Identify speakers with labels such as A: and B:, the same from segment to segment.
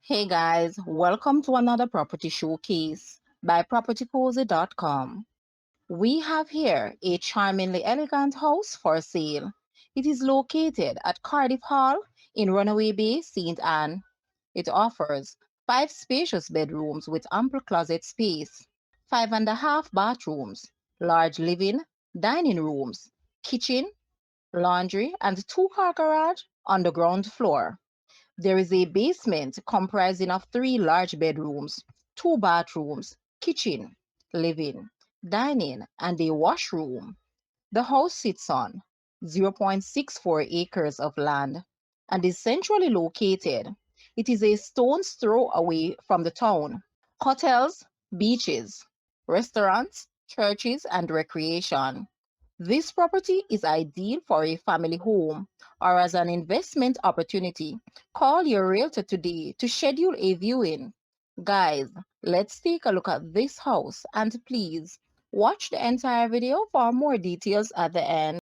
A: Hey guys, welcome to another property showcase by propertycozy.com. We have here a charmingly elegant house for sale. It is located at Cardiff Hall in Runaway Bay, St. Anne. It offers 5 spacious bedrooms with ample closet space, 5.5 bathrooms, large living, dining rooms, kitchen, laundry, and 2-car garage on the ground floor. There is a basement comprising of 3 large bedrooms, 2 bathrooms, kitchen, living, dining, and a washroom. The house sits on 0.64 acres of land and is centrally located. It is a stone's throw away from the town. Hotels, beaches, restaurants, churches, and recreation. This property is ideal for a family home or as an investment opportunity. Call your realtor today to schedule a viewing. Guys, let's take a look at this house and please watch the entire video for more details at the end.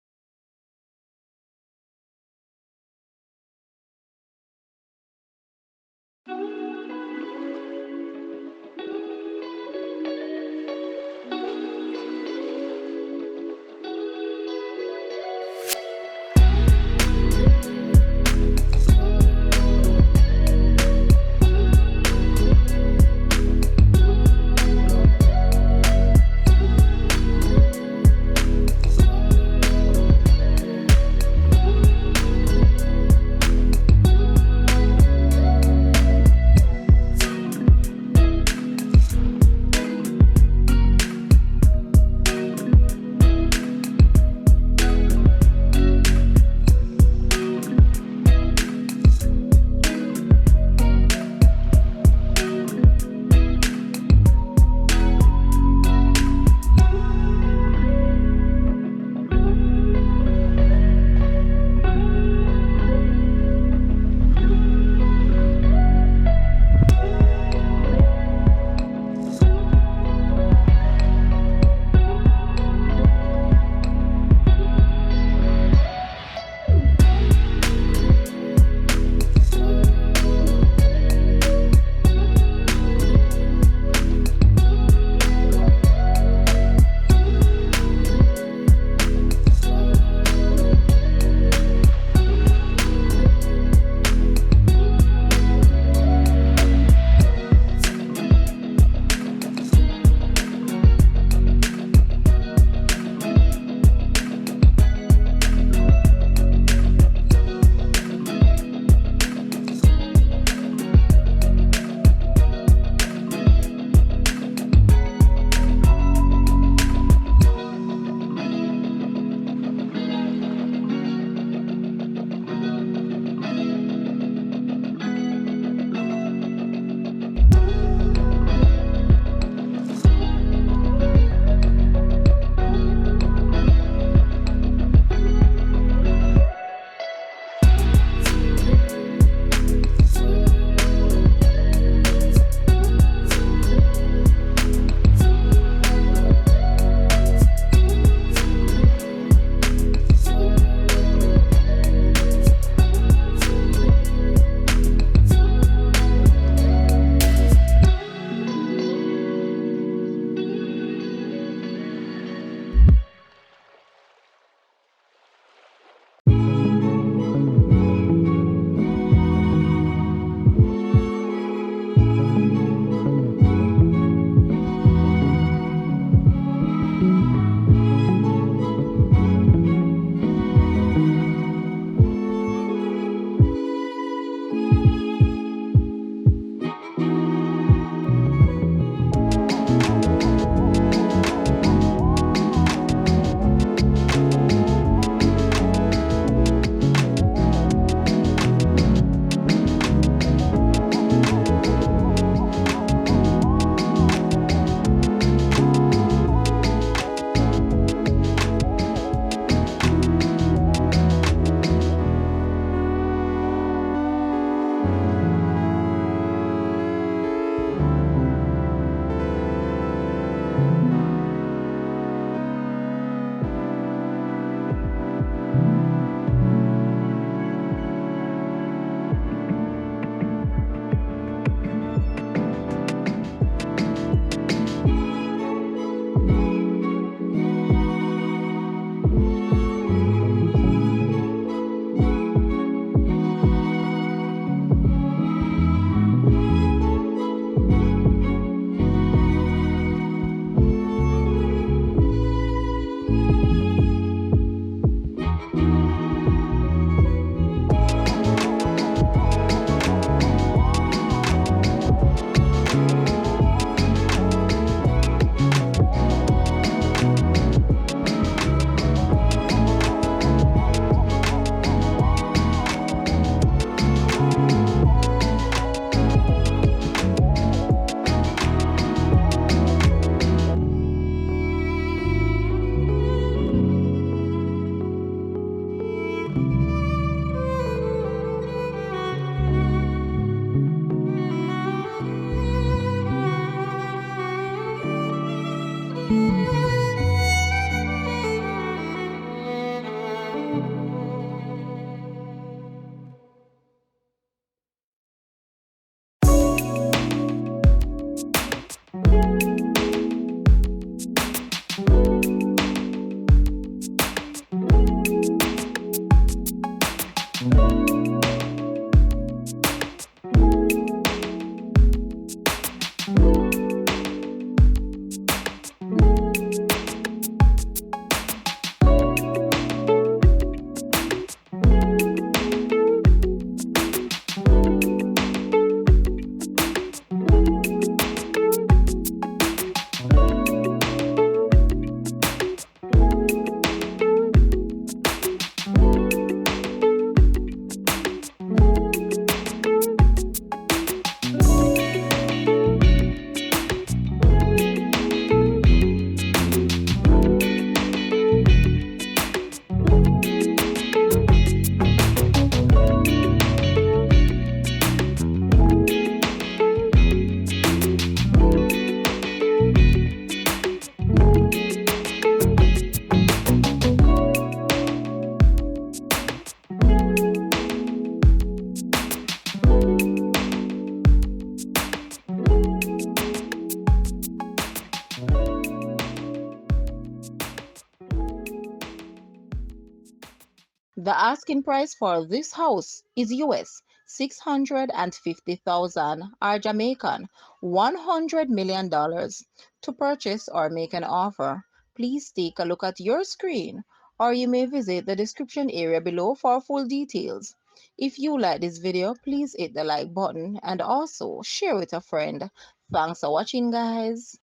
A: The asking price for this house is US 650,000 or Jamaican $100 million. To purchase or make an offer, please take a look at your screen, or you may visit the description area below for full details. If you like this video, please hit the like button and also share with a friend. Thanks for watching, guys.